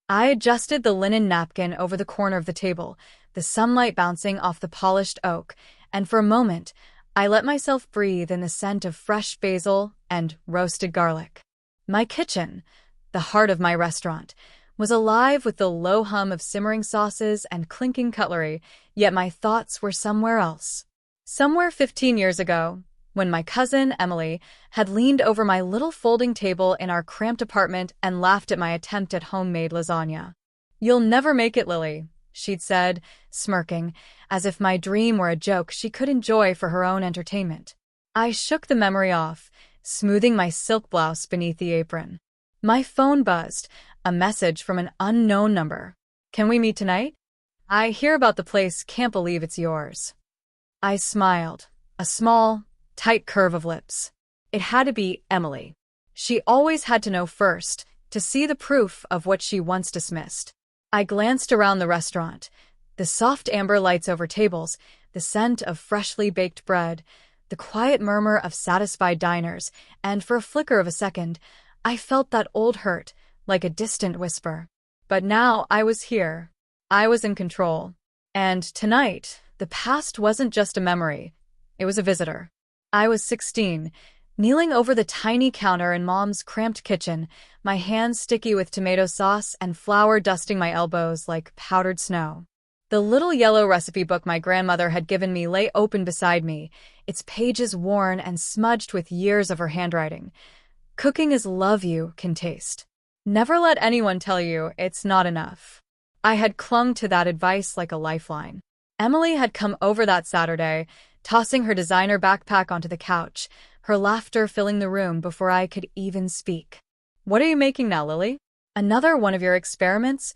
I adjusted the linen napkin over the corner of the table, the sunlight bouncing off the polished oak, and for a moment, I let myself breathe in the scent of fresh basil and roasted garlic. My kitchen, the heart of my restaurant, was alive with the low hum of simmering sauces and clinking cutlery, yet my thoughts were somewhere else. Somewhere 15 years ago, when my cousin, Emily, had leaned over my little folding table in our cramped apartment and laughed at my attempt at homemade lasagna. "You'll never make it, Lily," she'd said, smirking, as if my dream were a joke she could enjoy for her own entertainment. I shook the memory off, smoothing my silk blouse beneath the apron. My phone buzzed, a message from an unknown number. "Can we meet tonight? I hear about the place, can't believe it's yours." I smiled, a small, tight curve of lips. It had to be Emily. She always had to know first, to see the proof of what she once dismissed. I glanced around the restaurant. The soft amber lights over tables, the scent of freshly baked bread, the quiet murmur of satisfied diners, and for a flicker of a second, I felt that old hurt, like a distant whisper. But now I was here. I was in control. And tonight, the past wasn't just a memory. It was a visitor. I was 16, kneeling over the tiny counter in Mom's cramped kitchen, my hands sticky with tomato sauce and flour dusting my elbows like powdered snow. The little yellow recipe book my grandmother had given me lay open beside me, its pages worn and smudged with years of her handwriting. "Cooking is love you can taste. Never let anyone tell you it's not enough." I had clung to that advice like a lifeline. Emily had come over that Saturday, tossing her designer backpack onto the couch, her laughter filling the room before I could even speak. "What are you making now, Lily? Another one of your experiments?"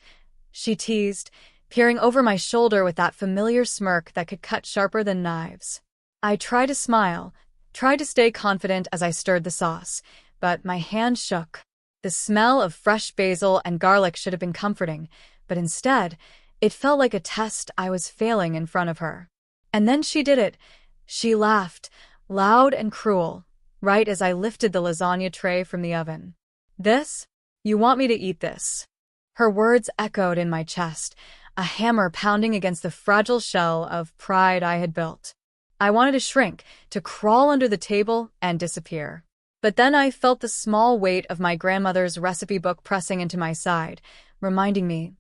she teased, peering over my shoulder with that familiar smirk that could cut sharper than knives. I tried to smile, tried to stay confident as I stirred the sauce, but my hand shook. The smell of fresh basil and garlic should have been comforting, but instead, it felt like a test I was failing in front of her. And then she did it. She laughed, loud and cruel, right as I lifted the lasagna tray from the oven. "This? You want me to eat this?" Her words echoed in my chest, a hammer pounding against the fragile shell of pride I had built. I wanted to shrink, to crawl under the table and disappear. But then I felt the small weight of my grandmother's recipe book pressing into my side, reminding me,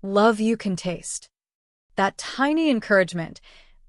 "Love you can taste." That tiny encouragement,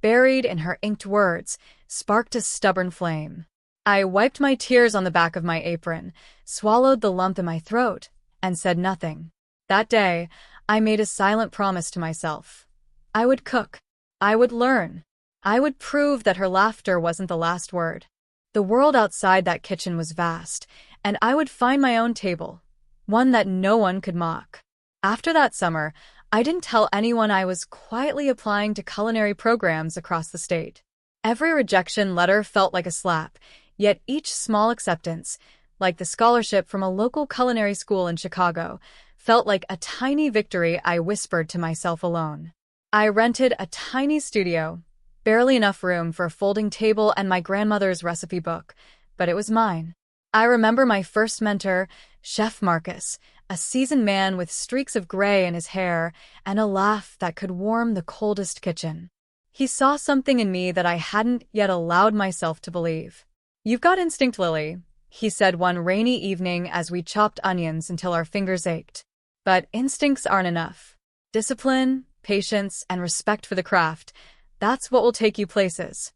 buried in her inked words, sparked a stubborn flame. I wiped my tears on the back of my apron, swallowed the lump in my throat, and said nothing. That day, I made a silent promise to myself. I would cook. I would learn. I would prove that her laughter wasn't the last word. The world outside that kitchen was vast, and I would find my own table, one that no one could mock. After that summer, I didn't tell anyone I was quietly applying to culinary programs across the state. Every rejection letter felt like a slap, yet each small acceptance, like the scholarship from a local culinary school in Chicago, felt like a tiny victory I whispered to myself alone. I rented a tiny studio, barely enough room for a folding table and my grandmother's recipe book, but it was mine. I remember my first mentor, Chef Marcus, a seasoned man with streaks of gray in his hair and a laugh that could warm the coldest kitchen. He saw something in me that I hadn't yet allowed myself to believe. "You've got instinct, Lily," he said one rainy evening as we chopped onions until our fingers ached. "But instincts aren't enough. Discipline, patience, and respect for the craft, that's what will take you places."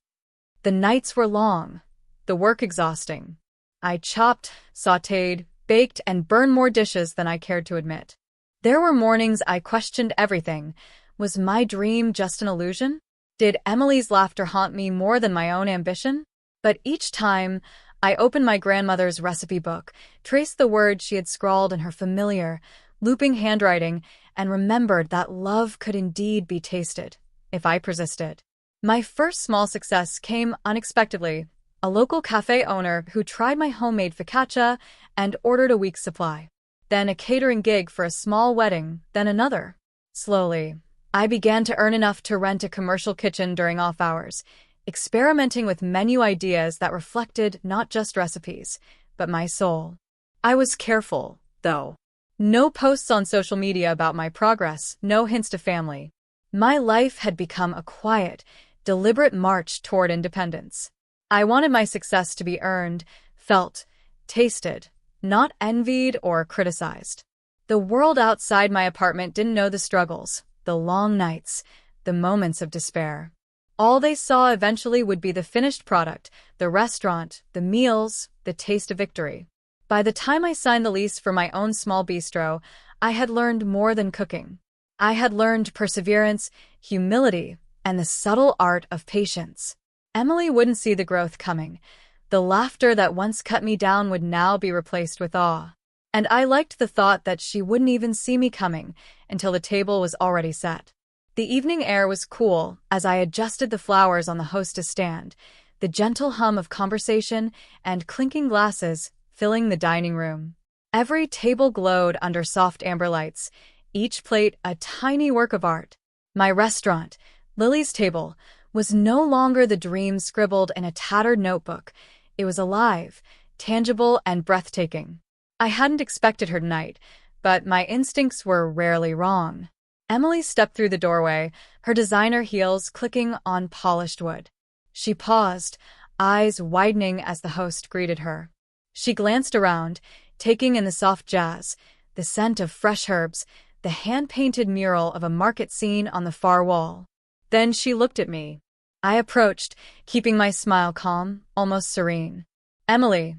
The nights were long, the work exhausting. I chopped, sautéed, baked, and burned more dishes than I cared to admit. There were mornings I questioned everything. Was my dream just an illusion? Did Emily's laughter haunt me more than my own ambition? But each time, I opened my grandmother's recipe book, traced the words she had scrawled in her familiar, looping handwriting, and remembered that love could indeed be tasted, if I persisted. My first small success came unexpectedly. A local cafe owner who tried my homemade focaccia and ordered a week's supply. Then a catering gig for a small wedding, then another. Slowly, I began to earn enough to rent a commercial kitchen during off hours, experimenting with menu ideas that reflected not just recipes, but my soul. I was careful, though. No posts on social media about my progress, no hints to family. My life had become a quiet, deliberate march toward independence. I wanted my success to be earned, felt, tasted, not envied or criticized. The world outside my apartment didn't know the struggles, the long nights, the moments of despair. All they saw eventually would be the finished product, the restaurant, the meals, the taste of victory. By the time I signed the lease for my own small bistro, I had learned more than cooking. I had learned perseverance, humility, and the subtle art of patience. Emily wouldn't see the growth coming. The laughter that once cut me down would now be replaced with awe. And I liked the thought that she wouldn't even see me coming until the table was already set. The evening air was cool as I adjusted the flowers on the hostess stand, the gentle hum of conversation and clinking glasses filling the dining room. Every table glowed under soft amber lights, each plate a tiny work of art. My restaurant, Lily's Table, was no longer the dream scribbled in a tattered notebook. It was alive, tangible, and breathtaking. I hadn't expected her tonight, but my instincts were rarely wrong. Emily stepped through the doorway, her designer heels clicking on polished wood. She paused, eyes widening as the host greeted her. She glanced around, taking in the soft jazz, the scent of fresh herbs, the hand-painted mural of a market scene on the far wall. Then she looked at me. I approached, keeping my smile calm, almost serene. "Emily,"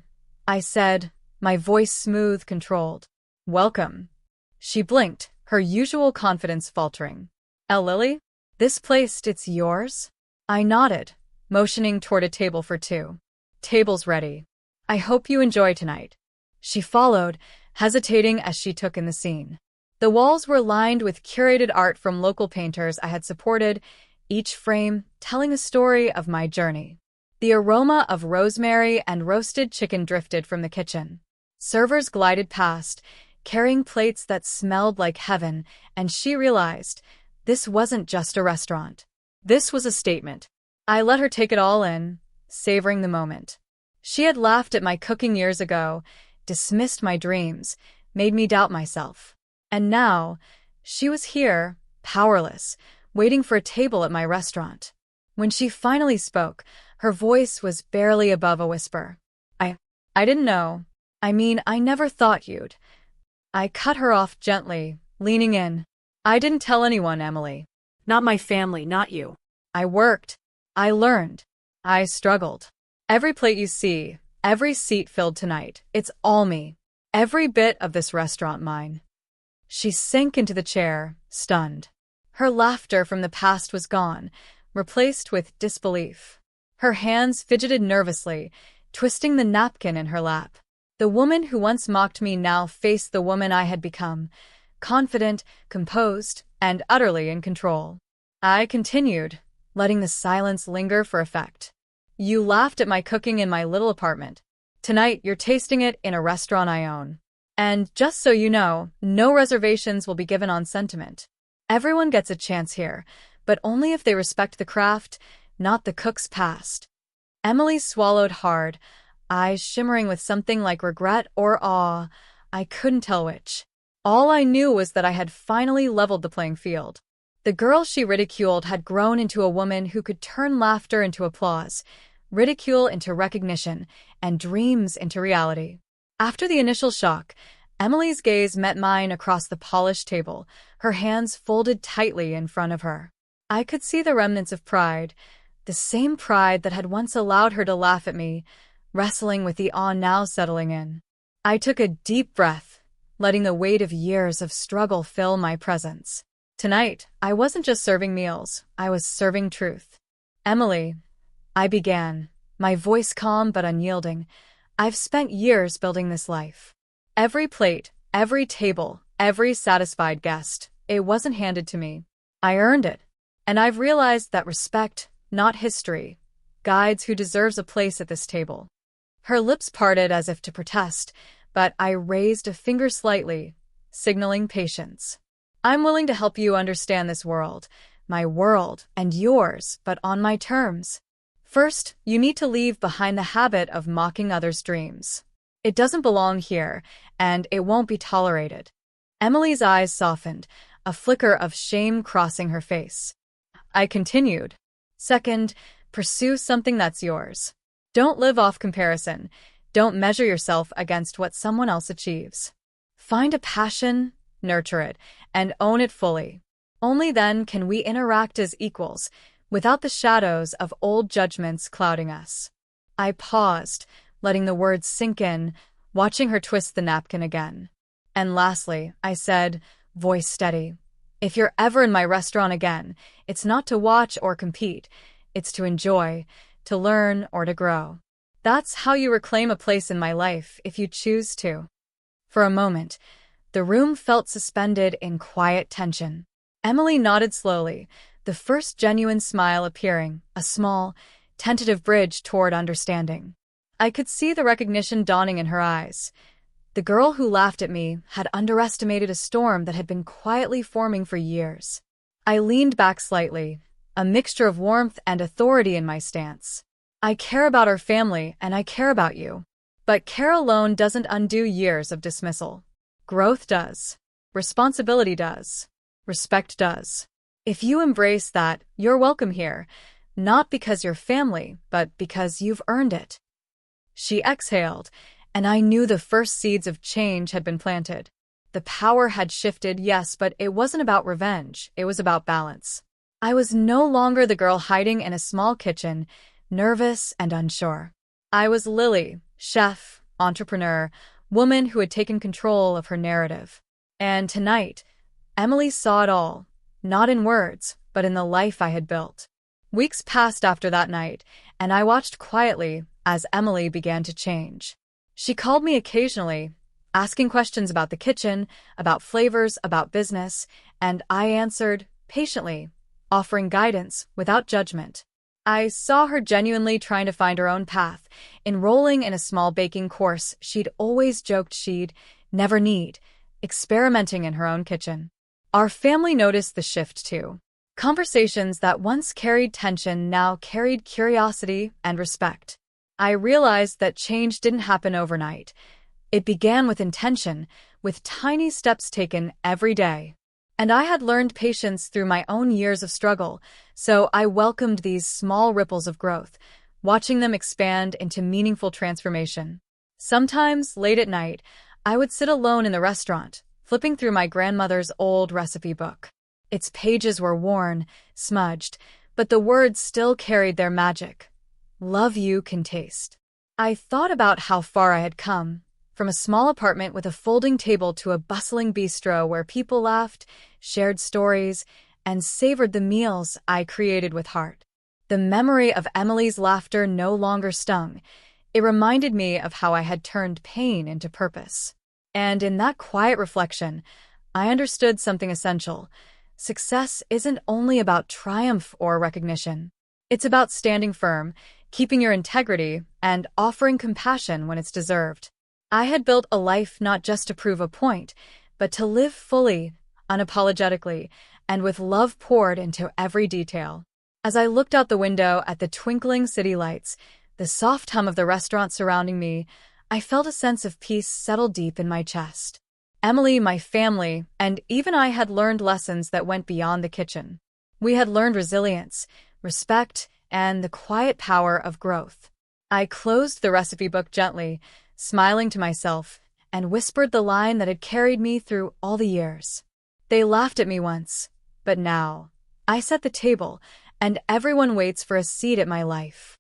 I said, my voice smooth, controlled. "Welcome." She blinked, her usual confidence faltering. "Lily? This place, it's yours?" I nodded, motioning toward a table for two. "Table's ready. I hope you enjoy tonight." She followed, hesitating as she took in the scene. The walls were lined with curated art from local painters I had supported, each frame telling a story of my journey. The aroma of rosemary and roasted chicken drifted from the kitchen. Servers glided past, carrying plates that smelled like heaven, and she realized this wasn't just a restaurant. This was a statement. I let her take it all in, savoring the moment. She had laughed at my cooking years ago, dismissed my dreams, made me doubt myself. And now, she was here, powerless, waiting for a table at my restaurant. When she finally spoke, her voice was barely above a whisper. I didn't know. I never thought you'd. I cut her off gently, leaning in. I didn't tell anyone, Emily. Not my family, not you. I worked. I learned. I struggled. Every plate you see, every seat filled tonight, it's all me. Every bit of this restaurant mine. She sank into the chair, stunned. Her laughter from the past was gone, replaced with disbelief. Her hands fidgeted nervously, twisting the napkin in her lap. The woman who once mocked me now faced the woman I had become, confident, composed, and utterly in control. I continued, letting the silence linger for effect. "You laughed at my cooking in my little apartment. Tonight, you're tasting it in a restaurant I own. And just so you know, no reservations will be given on sentiment. Everyone gets a chance here, but only if they respect the craft, not the cook's past." Emily swallowed hard, eyes shimmering with something like regret or awe. I couldn't tell which. All I knew was that I had finally leveled the playing field. The girl she ridiculed had grown into a woman who could turn laughter into applause, ridicule into recognition, and dreams into reality. After the initial shock, Emily's gaze met mine across the polished table, her hands folded tightly in front of her. I could see the remnants of pride, the same pride that had once allowed her to laugh at me, wrestling with the awe now settling in. I took a deep breath, letting the weight of years of struggle fill my presence. Tonight, I wasn't just serving meals, I was serving truth. "Emily," I began, my voice calm but unyielding, "I've spent years building this life. Every plate, every table, every satisfied guest, it wasn't handed to me. I earned it. And I've realized that respect, not history, guides who deserves a place at this table." Her lips parted as if to protest, but I raised a finger slightly, signaling patience. "I'm willing to help you understand this world, my world and yours, but on my terms. First, you need to leave behind the habit of mocking others' dreams. It doesn't belong here, and it won't be tolerated. Emily's eyes softened, a flicker of shame crossing her face. I continued. Second, pursue something that's yours. Don't live off comparison. Don't measure yourself against what someone else achieves. Find a passion, nurture it, and own it fully. Only then can we interact as equals, without the shadows of old judgments clouding us. I paused, letting the words sink in, watching her twist the napkin again. And lastly, I said, voice steady, if you're ever in my restaurant again, it's not to watch or compete, it's to enjoy, to learn, or to grow. That's how you reclaim a place in my life if you choose to. For a moment, the room felt suspended in quiet tension. Emily nodded slowly, the first genuine smile appearing, a small, tentative bridge toward understanding. I could see the recognition dawning in her eyes. The girl who laughed at me had underestimated a storm that had been quietly forming for years. I leaned back slightly, a mixture of warmth and authority in my stance. I care about our family and I care about you. But care alone doesn't undo years of dismissal. Growth does. Responsibility does. Respect does. If you embrace that, you're welcome here, not because you're family, but because you've earned it. She exhaled, and I knew the first seeds of change had been planted. The power had shifted, yes, but it wasn't about revenge, it was about balance. I was no longer the girl hiding in a small kitchen, nervous and unsure. I was Lily, chef, entrepreneur, woman who had taken control of her narrative. And tonight, Emily saw it all, not in words, but in the life I had built. Weeks passed after that night, and I watched quietly as Emily began to change. She called me occasionally, asking questions about the kitchen, about flavors, about business, and I answered patiently, offering guidance without judgment. I saw her genuinely trying to find her own path, enrolling in a small baking course she'd always joked she'd never need, experimenting in her own kitchen. Our family noticed the shift too. Conversations that once carried tension now carried curiosity and respect. I realized that change didn't happen overnight. It began with intention, with tiny steps taken every day. And I had learned patience through my own years of struggle, so I welcomed these small ripples of growth, watching them expand into meaningful transformation. Sometimes, late at night, I would sit alone in the restaurant, flipping through my grandmother's old recipe book. Its pages were worn, smudged, but the words still carried their magic. Love you can taste. I thought about how far I had come, from a small apartment with a folding table to a bustling bistro where people laughed, shared stories, and savored the meals I created with heart. The memory of Emily's laughter no longer stung. It reminded me of how I had turned pain into purpose. And in that quiet reflection, I understood something essential. Success isn't only about triumph or recognition. It's about standing firm, keeping your integrity, and offering compassion when it's deserved. I had built a life not just to prove a point, but to live fully, unapologetically, and with love poured into every detail. As I looked out the window at the twinkling city lights, the soft hum of the restaurant surrounding me, I felt a sense of peace settle deep in my chest. Emily, my family, and even I had learned lessons that went beyond the kitchen. We had learned resilience, respect, and the quiet power of growth. I closed the recipe book gently, smiling to myself, and whispered the line that had carried me through all the years. They laughed at me once, but now I set the table, and everyone waits for a seat at my life.